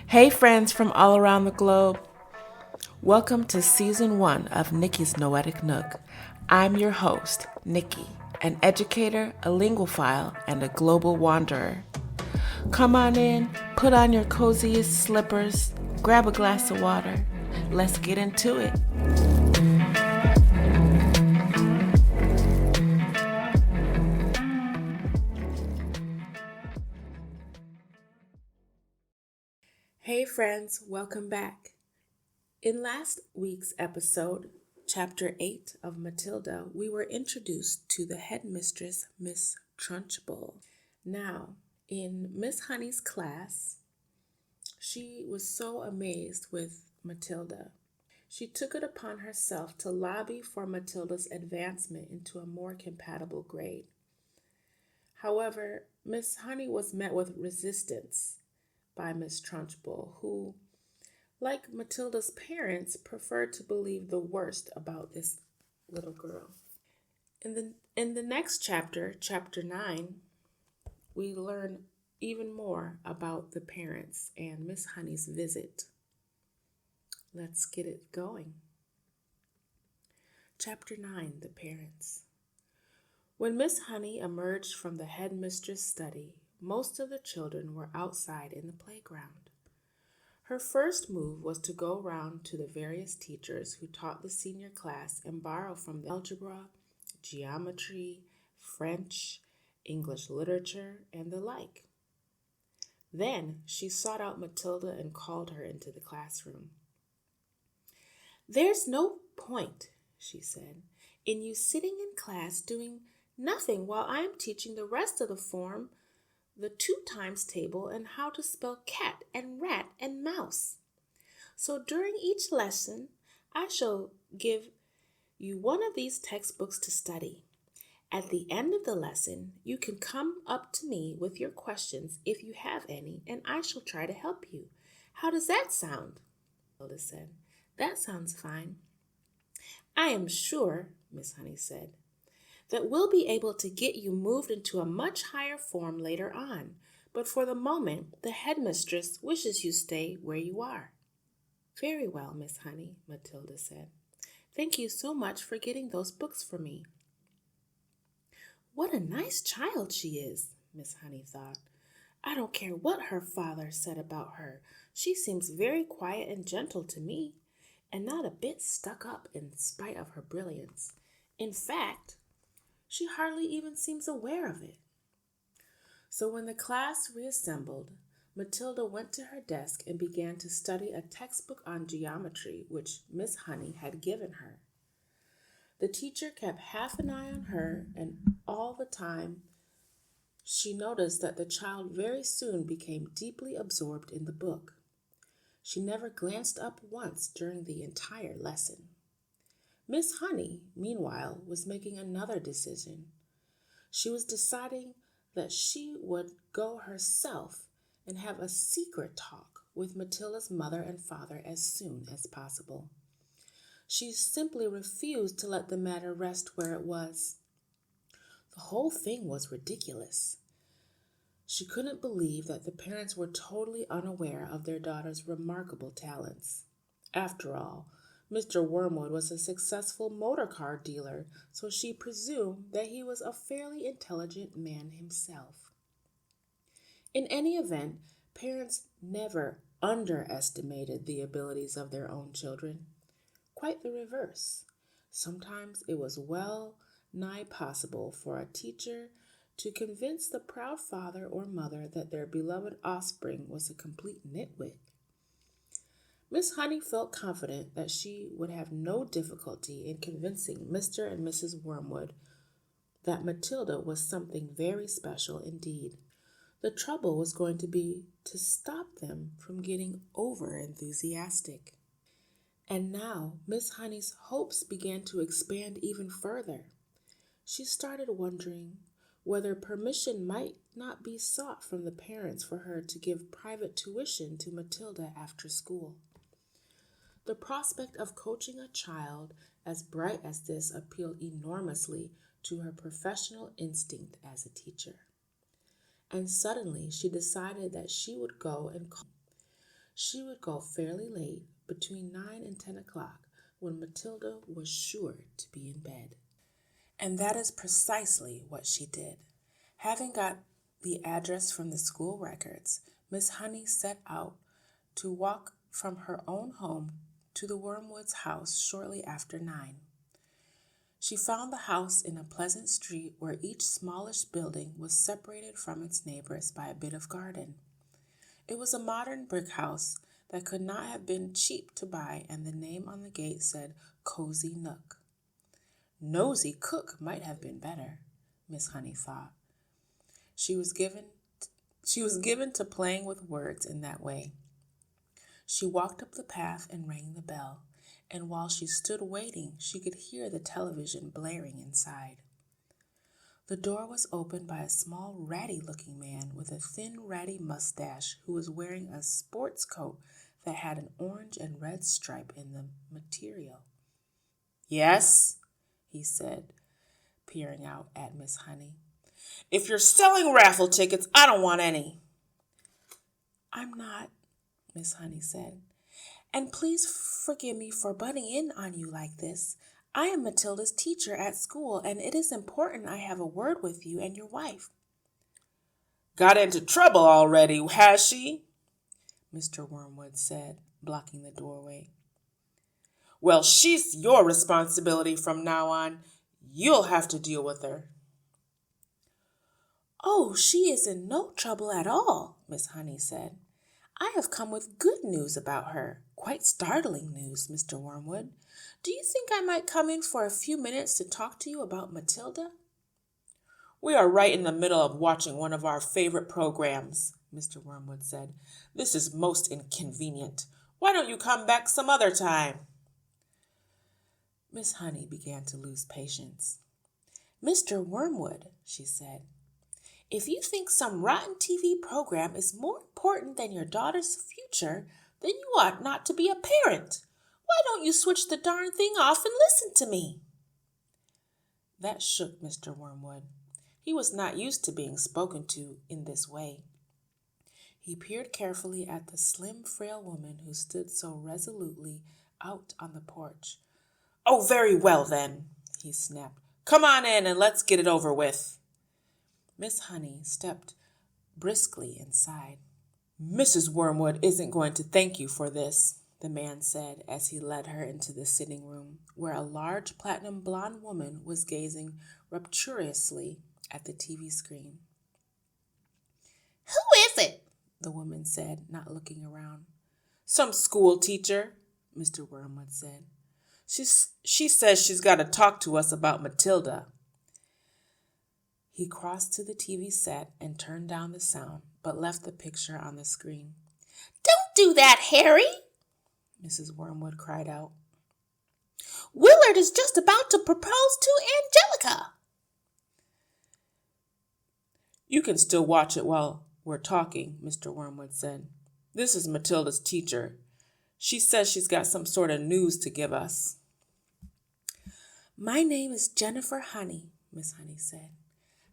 Hey friends from all around the globe. Welcome to season 1 of Nikki's Noetic Nook. I'm your host, Nikki, an educator, a linguophile, and a global wanderer. Come on in, put on your coziest slippers, grab a glass of water. Let's get into it. Hey friends, welcome back. In last week's episode, Chapter 8 of Matilda, we were introduced to the headmistress, Miss Trunchbull. Now, in Miss Honey's class, she was so amazed with Matilda. She took it upon herself to lobby for Matilda's advancement into a more compatible grade. However, Miss Honey was met with resistance by Miss Trunchbull, who, like Matilda's parents, preferred to believe the worst about this little girl. In the next chapter, chapter 9, we learn even more about the parents and Miss Honey's visit. Let's get it going. Chapter 9, The Parents. When Miss Honey emerged from the headmistress' study, most of the children were outside in the playground. Her first move was to go round to the various teachers who taught the senior class and borrow from them algebra, geometry, French, English literature, and the like. Then she sought out Matilda and called her into the classroom. "There's no point," she said, "in you sitting in class doing nothing while I am teaching the rest of the form the 2 times table and how to spell cat and rat and mouse. So during each lesson, I shall give you one of these textbooks to study. At the end of the lesson, you can come up to me with your questions if you have any, and I shall try to help you. How does that sound?" Matilda said. "That sounds fine." "I am sure," Miss Honey said, "that we'll be able to get you moved into a much higher form later on, but for the moment, the headmistress wishes you stay where you are." "Very well, Miss Honey," Matilda said. "Thank you so much for getting those books for me." "What a nice child she is," Miss Honey thought. "I don't care what her father said about her. She seems very quiet and gentle to me, and not a bit stuck up in spite of her brilliance. In fact, she hardly even seems aware of it." So when the class reassembled, Matilda went to her desk and began to study a textbook on geometry which Miss Honey had given her. The teacher kept half an eye on her, and all the time she noticed that the child very soon became deeply absorbed in the book. She never glanced up once during the entire lesson. Miss Honey, meanwhile, was making another decision. She was deciding that she would go herself and have a secret talk with Matilda's mother and father as soon as possible. She simply refused to let the matter rest where it was. The whole thing was ridiculous. She couldn't believe that the parents were totally unaware of their daughter's remarkable talents. After all, Mr. Wormwood was a successful motor car dealer, so she presumed that he was a fairly intelligent man himself. In any event, parents never underestimated the abilities of their own children. Quite the reverse. Sometimes it was well nigh possible for a teacher to convince the proud father or mother that their beloved offspring was a complete nitwit. Miss Honey felt confident that she would have no difficulty in convincing Mr. and Mrs. Wormwood that Matilda was something very special indeed. The trouble was going to be to stop them from getting over-enthusiastic. And now Miss Honey's hopes began to expand even further. She started wondering whether permission might not be sought from the parents for her to give private tuition to Matilda after school. The prospect of coaching a child as bright as this appealed enormously to her professional instinct as a teacher. And suddenly she decided that she would go and call. She would go fairly late, between 9 and 10 o'clock, when Matilda was sure to be in bed. And that is precisely what she did. Having got the address from the school records, Miss Honey set out to walk from her own home to the Wormwoods' house shortly after 9. She found the house in a pleasant street where each smallish building was separated from its neighbors by a bit of garden. It was a modern brick house that could not have been cheap to buy, and the name on the gate said Cozy Nook. Nosy Cook might have been better, Miss Honey thought. She was given to playing with words in that way. She walked up the path and rang the bell, and while she stood waiting, she could hear the television blaring inside. The door was opened by a small, ratty-looking man with a thin, ratty mustache who was wearing a sports coat that had an orange and red stripe in the material. "Yes," he said, peering out at Miss Honey. "If you're selling raffle tickets, I don't want any." "I'm not," Miss Honey said. "And please forgive me for butting in on you like this. I am Matilda's teacher at school, and it is important I have a word with you and your wife." "Got into trouble already, has she?" Mr. Wormwood said, blocking the doorway. "Well, she's your responsibility from now on. You'll have to deal with her." "Oh, she is in no trouble at all," Miss Honey said. "I have come with good news about her. Quite startling news, Mr. Wormwood. Do you think I might come in for a few minutes to talk to you about Matilda?" "We are right in the middle of watching one of our favorite programs," Mr. Wormwood said. "This is most inconvenient. Why don't you come back some other time?" Miss Honey began to lose patience. "Mr. Wormwood," she said, "if you think some rotten TV program is more important than your daughter's future, then you ought not to be a parent. Why don't you switch the darn thing off and listen to me?" That shook Mr. Wormwood. He was not used to being spoken to in this way. He peered carefully at the slim, frail woman who stood so resolutely out on the porch. "Oh, very well then," he snapped. "Come on in and let's get it over with." Miss Honey stepped briskly inside. "Mrs. Wormwood isn't going to thank you for this," the man said as he led her into the sitting room, where a large platinum blonde woman was gazing rapturously at the TV screen. "Who is it?" the woman said, not looking around. "Some school teacher," Mr. Wormwood said. She says she's got to talk to us about Matilda." He crossed to the TV set and turned down the sound, but left the picture on the screen. "Don't do that, Harry!" Mrs. Wormwood cried out. "Willard is just about to propose to Angelica." "You can still watch it while we're talking," Mr. Wormwood said. "This is Matilda's teacher. She says she's got some sort of news to give us." "My name is Jennifer Honey," Miss Honey said.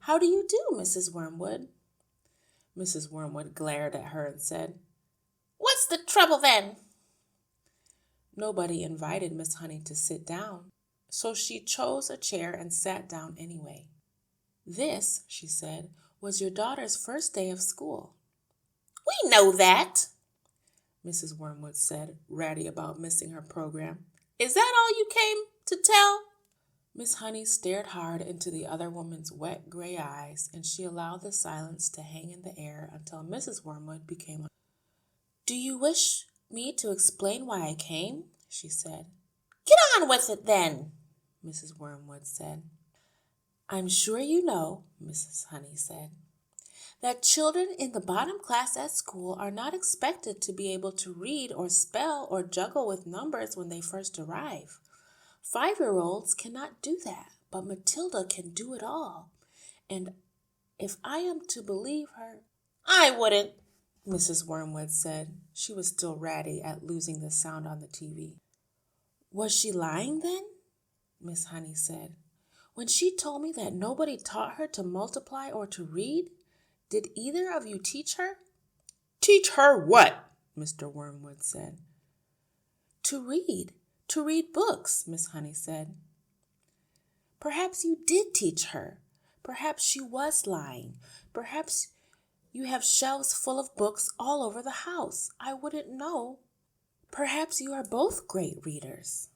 "How do you do, Mrs. Wormwood?" Mrs. Wormwood glared at her and said, "What's the trouble then?" Nobody invited Miss Honey to sit down, so she chose a chair and sat down anyway. "This," she said, "was your daughter's first day of school." "We know that," Mrs. Wormwood said, ratty about missing her program. "Is that all you came to tell?" Miss Honey stared hard into the other woman's wet gray eyes, and she allowed the silence to hang in the air until Mrs. Wormwood became. "Do you wish me to explain why I came?" she said. "Get on with it, then," Mrs. Wormwood said. "I'm sure you know," Mrs. Honey said, "that children in the bottom class at school are not expected to be able to read or spell or juggle with numbers when they first arrive. 5-year-olds cannot do that, but Matilda can do it all. And if I am to believe her—" "I wouldn't," Mrs. Wormwood said. She was still ratty at losing the sound on the TV. "Was she lying then?" Miss Honey said. "When she told me that nobody taught her to multiply or to read? Did either of you teach her?" "Teach her what?" Mr. Wormwood said. To read books, Miss Honey said. Perhaps you did teach her. Perhaps she was lying. Perhaps you have shelves full of books all over the house. I wouldn't know. Perhaps you are both great readers.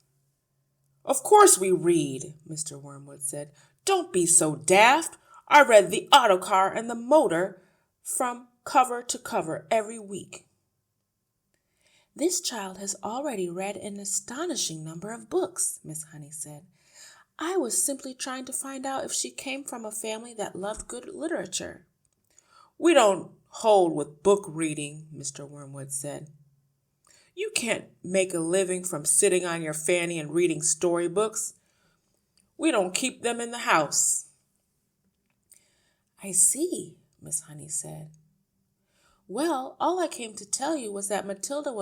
Of course we read, Mr. Wormwood said. Don't be so daft. I read The Autocar and the Motor from cover to cover every week. This child has already read an astonishing number of books, Miss Honey said. I was simply trying to find out if she came from a family that loved good literature. We don't hold with book reading, Mr. Wormwood said. You can't make a living from sitting on your fanny and reading storybooks. We don't keep them in the house. I see, Miss Honey said. Well, all I came to tell you was that Matilda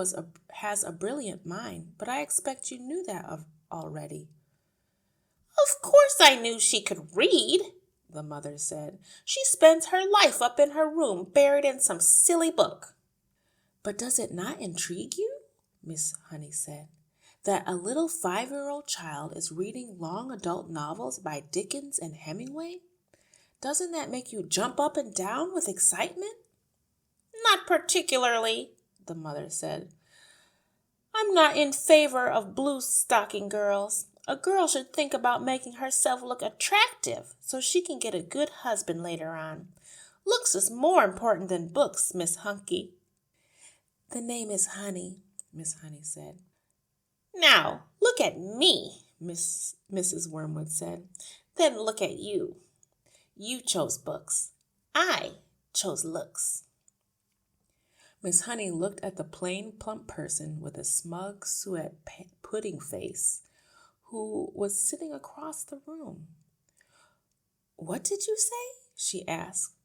has a brilliant mind, but I expect you knew that already. Of course I knew she could read, the mother said. She spends her life up in her room, buried in some silly book. But does it not intrigue you, Miss Honey said, that a little 5-year-old child is reading long adult novels by Dickens and Hemingway? Doesn't that make you jump up and down with excitement? Not particularly, the mother said. I'm not in favor of blue-stocking girls. A girl should think about making herself look attractive so she can get a good husband later on. Looks is more important than books, Miss Hunky. The name is Honey, Miss Honey said. Now, look at me, Mrs. Wormwood said. Then look at you. You chose books. I chose looks. Miss Honey looked at the plain, plump person with a smug suet pudding face who was sitting across the room. What did you say? She asked.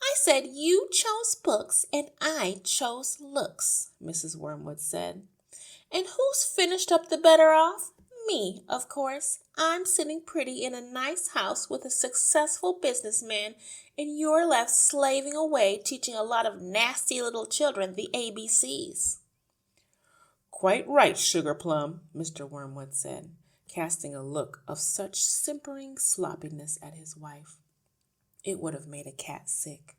I said you chose books and I chose looks, Mrs. Wormwood said. And who's finished up the better off? Me, of course. I'm sitting pretty in a nice house with a successful businessman, and you're left slaving away teaching a lot of nasty little children the ABCs. Quite right, Sugar Plum, Mr. Wormwood said, casting a look of such simpering sloppiness at his wife. It would have made a cat sick.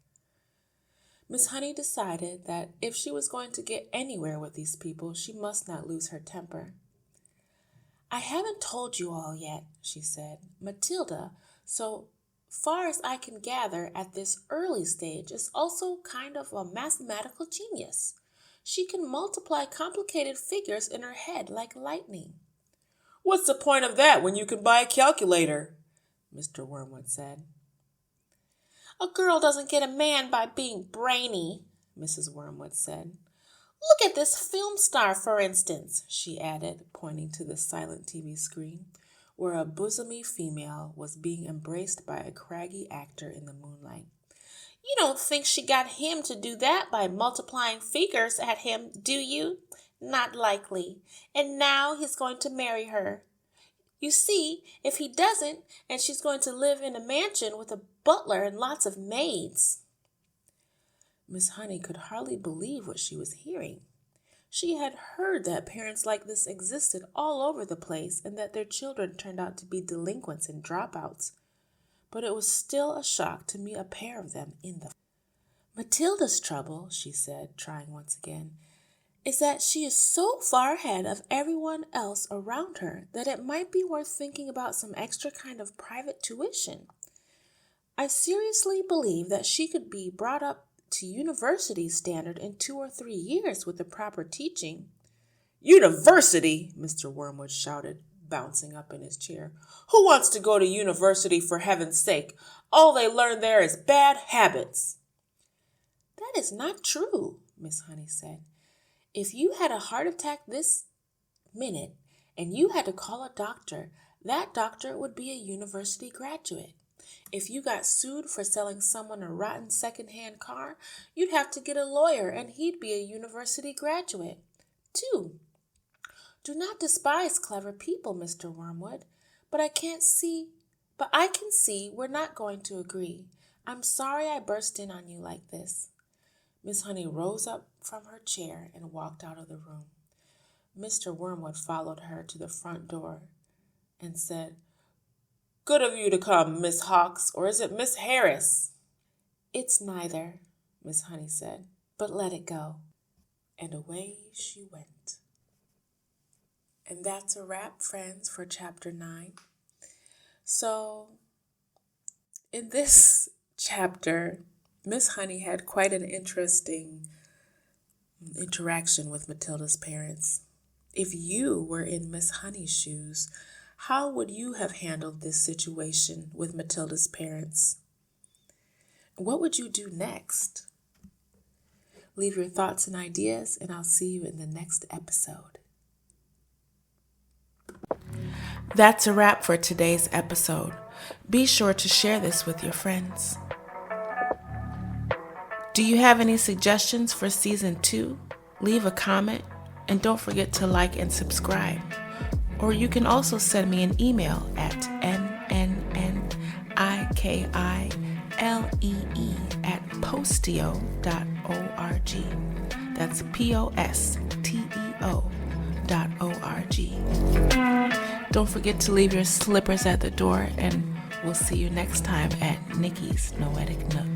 Miss Honey decided that if she was going to get anywhere with these people, she must not lose her temper. I haven't told you all yet, she said. Matilda, so far as I can gather at this early stage, is also kind of a mathematical genius. She can multiply complicated figures in her head like lightning. What's the point of that when you can buy a calculator? Mr. Wormwood said. A girl doesn't get a man by being brainy, Mrs. Wormwood said. Look at this film star, for instance, she added, pointing to the silent TV screen, where a bosomy female was being embraced by a craggy actor in the moonlight. You don't think she got him to do that by multiplying figures at him, do you? Not likely. And now he's going to marry her. You see, if he doesn't, and she's going to live in a mansion with a butler and lots of maids. Miss Honey could hardly believe what she was hearing. She had heard that parents like this existed all over the place and that their children turned out to be delinquents and dropouts. But it was still a shock to meet a pair of them in the... Matilda's trouble, she said, trying once again, is that she is so far ahead of everyone else around her that it might be worth thinking about some extra kind of private tuition. I seriously believe that she could be brought up to university standard in 2 or 3 years with the proper teaching. University, Mr. Wormwood shouted, bouncing up in his chair. Who wants to go to university for heaven's sake? All they learn there is bad habits. That is not true, Miss Honey said. If you had a heart attack this minute and you had to call a doctor, that doctor would be a university graduate. If you got sued for selling someone a rotten second-hand car, you'd have to get a lawyer and he'd be a university graduate, too. Do not despise clever people, Mr. Wormwood, but I can see we're not going to agree. I'm sorry I burst in on you like this. Miss Honey rose up from her chair and walked out of the room. Mr. Wormwood followed her to the front door and said, "Good of you to come, Miss Hawks, or is it Miss Harris?" "It's neither," Miss Honey said, "but let it go." And away she went. And that's a wrap, friends, for Chapter 9. So, in this chapter, Miss Honey had quite an interesting interaction with Matilda's parents. If you were in Miss Honey's shoes, how would you have handled this situation with Matilda's parents? What would you do next? Leave your thoughts and ideas, and I'll see you in the next episode. That's a wrap for today's episode. Be sure to share this with your friends. Do you have any suggestions for Season 2? Leave a comment, and don't forget to like and subscribe. Or you can also send me an email at nnniklee@posteo.org. That's posteo.org. Don't forget to leave your slippers at the door, and we'll see you next time at Nikki's Noetic Nook.